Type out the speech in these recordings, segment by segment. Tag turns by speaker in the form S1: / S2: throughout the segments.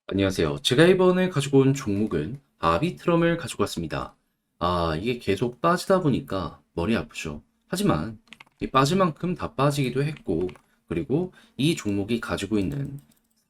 S1: 안녕하세요. 제가 이번에 가지고 온 종목은 아비트럼을 가지고 왔습니다. 이게 계속 빠지다 보니까 머리 아프죠. 하지만 이 빠질 만큼 다 빠지기도 했고, 그리고 이 종목이 가지고 있는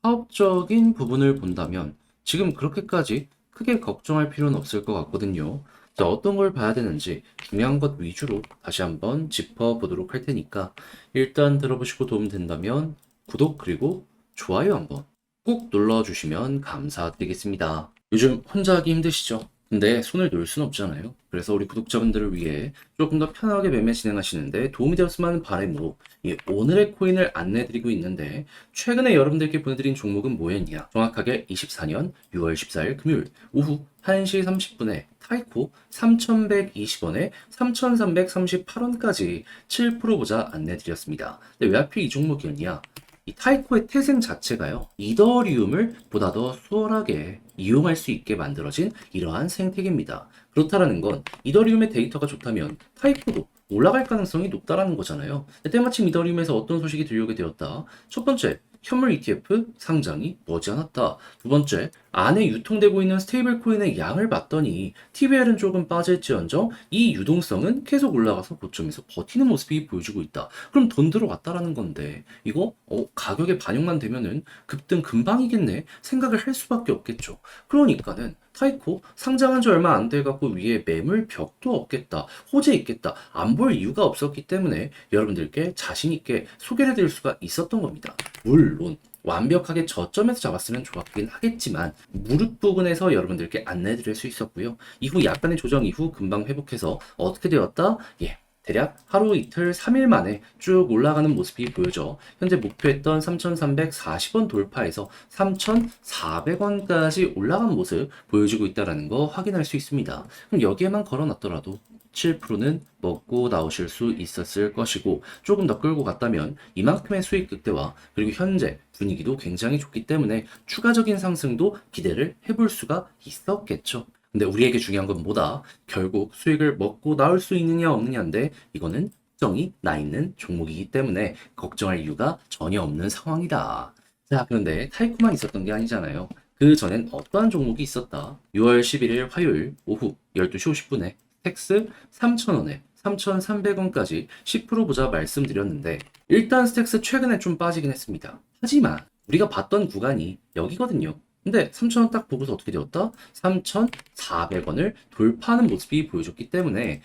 S1: 사업적인 부분을 본다면 지금 그렇게까지 크게 걱정할 필요는 없을 것 같거든요. 자, 어떤 걸 봐야 되는지 중요한 것 위주로 다시 한번 짚어보도록 할 테니까 일단 들어보시고 도움 된다면 구독 그리고 좋아요 한번 꾹 눌러주시면 감사드리겠습니다. 요즘 혼자 하기 힘드시죠? 근데 손을 놓을 순 없잖아요. 그래서 우리 구독자분들을 위해 조금 더 편하게 매매 진행하시는데 도움이 되었으면 하는 바람으로 이 오늘의 코인을 안내해드리고 있는데 최근에 여러분들께 보내드린 종목은 뭐였냐? 정확하게 24년 6월 14일 금요일 오후 1시 30분에 타이코 3,120원에 3,338원까지 7% 보자 안내드렸습니다. 근데 왜 하필 이 종목이었냐? 이 타이코의 태생 자체가요, 이더리움을 보다 더 수월하게 이용할 수 있게 만들어진 이러한 생태계입니다. 그렇다라는 건 이더리움의 데이터가 좋다면 타이코도 올라갈 가능성이 높다라는 거잖아요. 때마침 이더리움에서 어떤 소식이 들려오게 되었다. 첫 번째, 현물 ETF 상장이 머지않았다. 두 번째, 안에 유통되고 있는 스테이블 코인의 양을 봤더니 TVL은 조금 빠질지언정 이 유동성은 계속 올라가서 고점에서 버티는 모습이 보여주고 있다. 그럼 돈 들어왔다라는 건데 이거 가격에 반영만 되면은 급등 금방이겠네 생각을 할 수밖에 없겠죠. 그러니까는 타이코 상장한 지 얼마 안 돼 갖고 위에 매물 벽도 없겠다, 호재 있겠다, 안 볼 이유가 없었기 때문에 여러분들께 자신 있게 소개를 드릴 수가 있었던 겁니다. 물론 완벽하게 저점에서 잡았으면 좋았긴 하겠지만 무릎 부분에서 여러분들께 안내드릴 수 있었고요. 이후 약간의 조정 이후 금방 회복해서 어떻게 되었다? 예. 대략 하루 이틀 3일 만에 쭉 올라가는 모습이 보여져 현재 목표했던 3,340원 돌파해서 3,400원까지 올라간 모습 보여주고 있다는 거 확인할 수 있습니다. 그럼 여기에만 걸어놨더라도 7%는 먹고 나오실 수 있었을 것이고 조금 더 끌고 갔다면 이만큼의 수익 극대화 그리고 현재 분위기도 굉장히 좋기 때문에 추가적인 상승도 기대를 해볼 수가 있었겠죠. 근데 우리에게 중요한 건 뭐다? 결국 수익을 먹고 나올 수 있느냐 없느냐인데 이거는 걱정이 나 있는 종목이기 때문에 걱정할 이유가 전혀 없는 상황이다. 자, 그런데 타이코만 있었던 게 아니잖아요. 그 전엔 어떠한 종목이 있었다? 6월 11일 화요일 오후 12시 50분에 스택스 3,000원에 3,300원까지 10% 보자 말씀드렸는데 일단 스택스 최근에 좀 빠지긴 했습니다. 하지만 우리가 봤던 구간이 여기거든요. 근데 3,000원 딱 보고서 어떻게 되었다? 3,400원을 돌파하는 모습이 보여줬기 때문에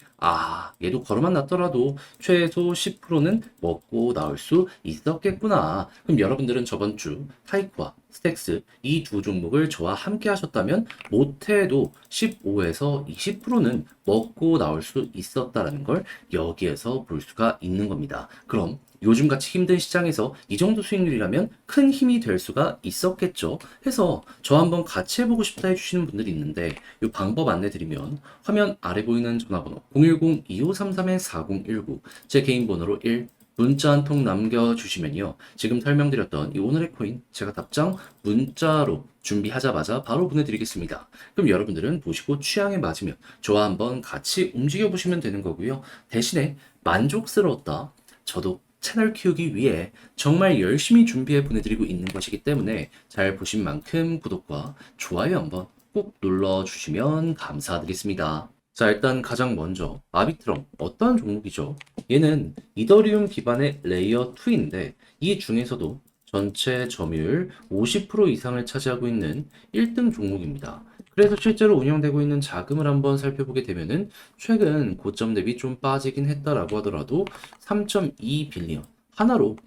S1: 얘도 걸어만 놨더라도 최소 10%는 먹고 나올 수 있었겠구나. 그럼 여러분들은 저번 주 타이코와 스택스 이 두 종목을 저와 함께 하셨다면 못해도 15에서 20%는 먹고 나올 수 있었다라는 걸 여기에서 볼 수가 있는 겁니다. 그럼 요즘같이 힘든 시장에서 이 정도 수익률이라면 큰 힘이 될 수가 있었겠죠. 해서 저 한번 같이 해보고 싶다 해주시는 분들이 있는데 이 방법 안내드리면 화면 아래 보이는 전화번호 010-2533-4019 제 개인 번호로 1 문자 한 통 남겨주시면요. 지금 설명드렸던 이 오늘의 코인 제가 답장 문자로 준비하자마자 바로 보내드리겠습니다. 그럼 여러분들은 보시고 취향에 맞으면 저와 한번 같이 움직여 보시면 되는 거고요. 대신에 만족스러웠다. 저도 채널 키우기 위해 정말 열심히 준비해 보내드리고 있는 것이기 때문에 잘 보신 만큼 구독과 좋아요 한번 꼭 눌러주시면 감사드리겠습니다. 자, 일단 가장 먼저 아비트럼 어떠한 종목이죠? 얘는 이더리움 기반의 레이어 2인데 이 중에서도 전체 점유율 50% 이상을 차지하고 있는 1등 종목입니다. 그래서 실제로 운영되고 있는 자금을 한번 살펴보게 되면은 최근 고점 대비 좀 빠지긴 했다라고 하더라도 3.2 빌리언 하나로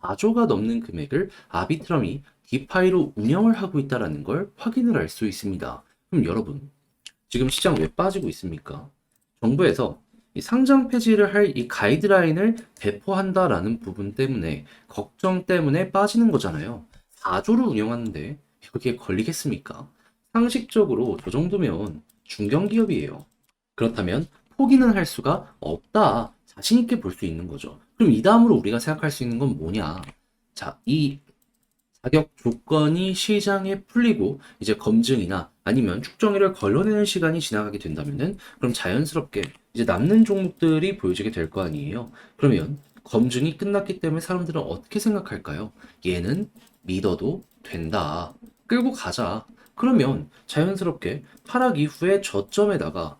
S1: 4조가 넘는 금액을 아비트럼이 디파이로 운영을 하고 있다라는 걸 확인을 할 수 있습니다. 그럼 여러분 지금 시장 왜 빠지고 있습니까? 정부에서 이 상장 폐지를 할 이 가이드라인을 배포한다라는 부분 때문에 걱정 때문에 빠지는 거잖아요. 4조를 운영하는데 여기에 걸리겠습니까? 상식적으로 저 정도면 중견기업이에요. 그렇다면 포기는 할 수가 없다. 자신 있게 볼 수 있는 거죠. 그럼 이 다음으로 우리가 생각할 수 있는 건 뭐냐? 자, 이 자격 조건이 시장에 풀리고 이제 검증이나 아니면 축정일을 걸러내는 시간이 지나가게 된다면은 그럼 자연스럽게 이제 남는 종목들이 보여지게 될 거 아니에요. 그러면 검증이 끝났기 때문에 사람들은 어떻게 생각할까요? 얘는 믿어도 된다. 끌고 가자. 그러면 자연스럽게 하락 이후에 저점에다가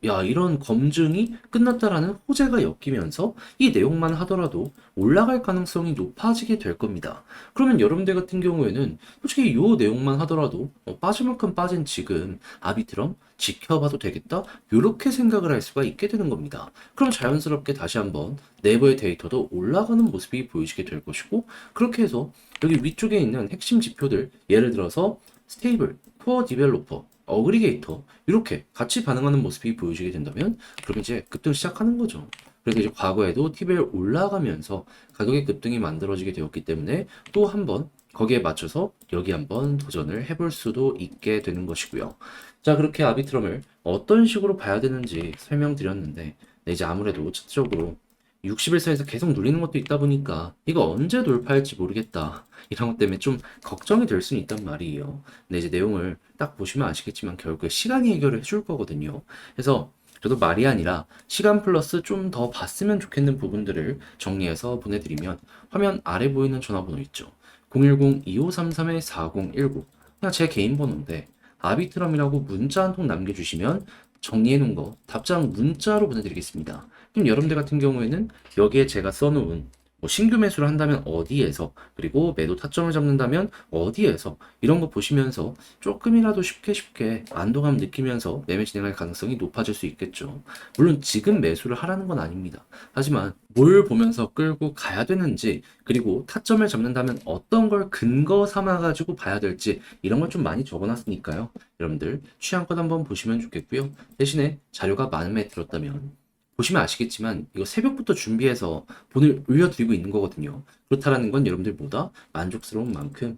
S1: 야, 이런 검증이 끝났다라는 호재가 엮이면서 이 내용만 하더라도 올라갈 가능성이 높아지게 될 겁니다. 그러면 여러분들 같은 경우에는 솔직히 이 내용만 하더라도 빠질 만큼 빠진 지금 아비트럼 지켜봐도 되겠다? 이렇게 생각을 할 수가 있게 되는 겁니다. 그럼 자연스럽게 다시 한번 내부의 데이터도 올라가는 모습이 보이시게 될 것이고, 그렇게 해서 여기 위쪽에 있는 핵심 지표들, 예를 들어서 스테이블, 코어 디벨로퍼, 어그리게이터 이렇게 같이 반응하는 모습이 보여지게 된다면 그럼 이제 급등 시작하는 거죠. 그래서 이제 과거에도 TBL 올라가면서 가격의 급등이 만들어지게 되었기 때문에 또 한번 거기에 맞춰서 여기 한번 도전을 해볼 수도 있게 되는 것이고요. 자, 그렇게 아비트럼을 어떤 식으로 봐야 되는지 설명드렸는데, 네, 이제 아무래도 차트적으로 60일선에서 계속 눌리는 것도 있다 보니까 이거 언제 돌파할지 모르겠다. 이런 것 때문에 좀 걱정이 될 수는 있단 말이에요. 근데 이제 내용을 딱 보시면 아시겠지만 결국에 시간이 해결을 해줄 거거든요. 그래서 저도 말이 아니라 시간 플러스 좀 더 봤으면 좋겠는 부분들을 정리해서 보내드리면, 화면 아래 보이는 전화번호 있죠. 010-2533-4019. 그냥 제 개인 번호인데 아비트럼이라고 문자 한 통 남겨주시면 정리해 놓은 거 답장 문자로 보내드리겠습니다. 그럼 여러분들 같은 경우에는 여기에 제가 써놓은 신규 매수를 한다면 어디에서, 그리고 매도 타점을 잡는다면 어디에서, 이런 거 보시면서 조금이라도 쉽게 안도감 느끼면서 매매 진행할 가능성이 높아질 수 있겠죠. 물론 지금 매수를 하라는 건 아닙니다. 하지만 뭘 보면서 끌고 가야 되는지, 그리고 타점을 잡는다면 어떤 걸 근거 삼아 가지고 봐야 될지, 이런 걸 좀 많이 적어놨으니까요. 여러분들 취향껏 한번 보시면 좋겠고요. 대신에 자료가 마음에 들었다면 보시면 아시겠지만 이거 새벽부터 준비해서 본을 올려드리고 있는 거거든요. 그렇다라는 건 여러분들 보다 만족스러운 만큼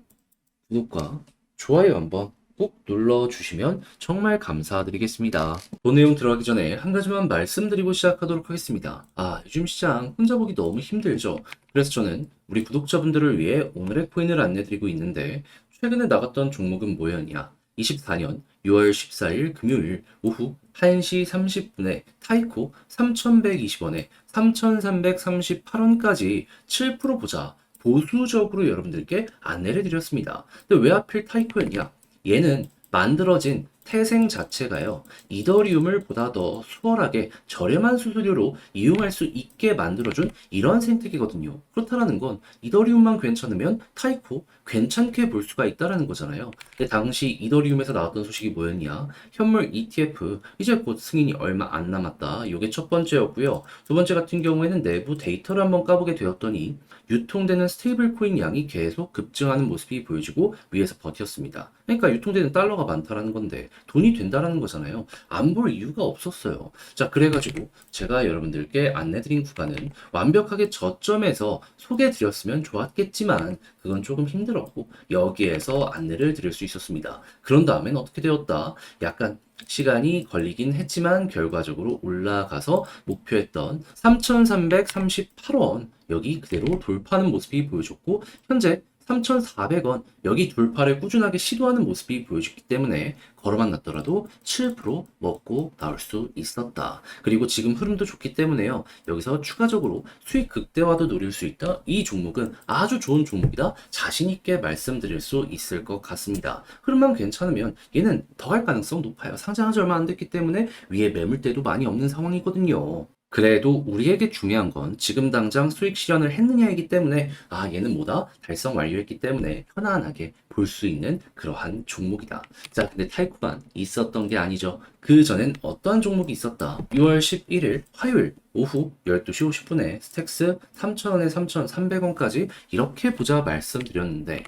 S1: 구독과 좋아요 한번 꼭 눌러주시면 정말 감사드리겠습니다. 본 내용 들어가기 전에 한 가지만 말씀드리고 시작하도록 하겠습니다. 요즘 시장 혼자 보기 너무 힘들죠. 그래서 저는 우리 구독자분들을 위해 오늘의 코인을 안내드리고 있는데, 최근에 나갔던 종목은 뭐였냐? 24년 6월 14일 금요일 오후 1시 30분에 타이코 3,120원에 3,338원까지 7% 보자 보수적으로 여러분들께 안내를 드렸습니다. 근데 왜 하필 타이코였냐? 얘는 만들어진 태생 자체가요, 이더리움을 보다 더 수월하게 저렴한 수수료로 이용할 수 있게 만들어준 이런 생태계거든요. 그렇다라는 건 이더리움만 괜찮으면 타이코 괜찮게 볼 수가 있다라는 거잖아요. 근데 당시 이더리움에서 나왔던 소식이 뭐였냐? 현물 ETF 이제 곧 승인이 얼마 안 남았다. 이게 첫 번째였고요. 두 번째 같은 경우에는 내부 데이터를 한번 까보게 되었더니 유통되는 스테이블 코인 양이 계속 급증하는 모습이 보여지고 위에서 버텼습니다. 그러니까 유통되는 달러가 많다라는 건데 돈이 된다라는 거잖아요. 안 볼 이유가 없었어요. 자, 그래가지고 제가 여러분들께 안내드린 구간은 완벽하게 저점에서 소개해드렸으면 좋았겠지만 그건 조금 힘들었고 여기에서 안내를 드릴 수 있었습니다. 그런 다음엔 어떻게 되었다? 약간 시간이 걸리긴 했지만 결과적으로 올라가서 목표했던 3,338원 여기 그대로 돌파하는 모습이 보여줬고, 현재 3,400원 여기 돌파를 꾸준하게 시도하는 모습이 보여줬기 때문에 걸어만 놨더라도 7% 먹고 나올 수 있었다. 그리고 지금 흐름도 좋기 때문에요, 여기서 추가적으로 수익 극대화도 노릴 수 있다. 이 종목은 아주 좋은 종목이다. 자신 있게 말씀드릴 수 있을 것 같습니다. 흐름만 괜찮으면 얘는 더 갈 가능성 높아요. 상장한 지 얼마 안 됐기 때문에 위에 매물대도 많이 없는 상황이거든요. 그래도 우리에게 중요한 건 지금 당장 수익 실현을 했느냐이기 때문에 얘는 뭐다? 달성 완료했기 때문에 편안하게 볼 수 있는 그러한 종목이다. 자, 근데 타이코만 있었던 게 아니죠. 그 전엔 어떠한 종목이 있었다? 6월 11일 화요일 오후 12시 50분에 스택스 3,000원에 3,300원까지 이렇게 보자 말씀드렸는데,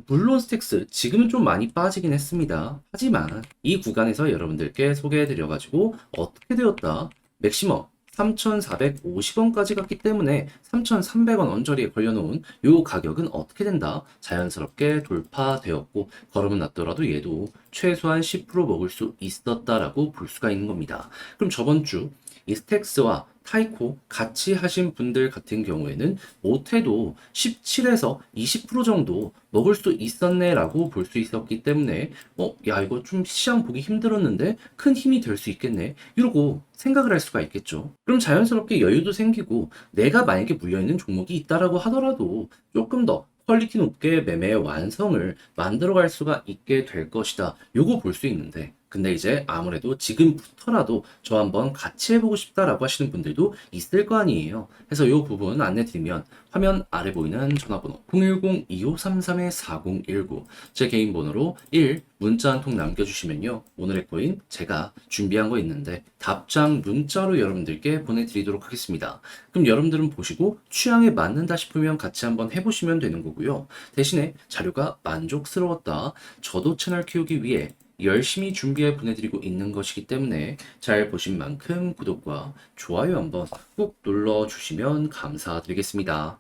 S1: 물론 스택스 지금은 좀 많이 빠지긴 했습니다. 하지만 이 구간에서 여러분들께 소개해드려가지고 어떻게 되었다? 맥시멈 3,450원까지 갔기 때문에 3,300원 언저리에 걸려놓은 이 가격은 어떻게 된다? 자연스럽게 돌파되었고 걸으면 났더라도 얘도 최소한 10% 먹을 수 있었다라고 볼 수가 있는 겁니다. 그럼 저번 주 이 스택스와 타이코 같이 하신 분들 같은 경우에는 못해도 17에서 20% 정도 먹을 수 있었네 라고 볼 수 있었기 때문에 야, 이거 좀 시장 보기 힘들었는데 큰 힘이 될 수 있겠네 이러고 생각을 할 수가 있겠죠. 그럼 자연스럽게 여유도 생기고 내가 만약에 물려있는 종목이 있다라고 하더라도 조금 더 퀄리티 높게 매매의 완성을 만들어갈 수가 있게 될 것이다. 요거 볼 수 있는데 근데 이제 아무래도 지금부터라도 저 한번 같이 해보고 싶다라고 하시는 분들도 있을 거 아니에요. 그래서 이 부분 안내 드리면 화면 아래 보이는 전화번호 010-2533-4019 제 개인 번호로 1 문자 한 통 남겨주시면요. 오늘의 코인 제가 준비한 거 있는데 답장 문자로 여러분들께 보내드리도록 하겠습니다. 그럼 여러분들은 보시고 취향에 맞는다 싶으면 같이 한번 해보시면 되는 거고요. 대신에 자료가 만족스러웠다. 저도 채널 키우기 위해 열심히 준비해 보내드리고 있는 것이기 때문에 잘 보신 만큼 구독과 좋아요 한번 꾹 눌러주시면 감사드리겠습니다.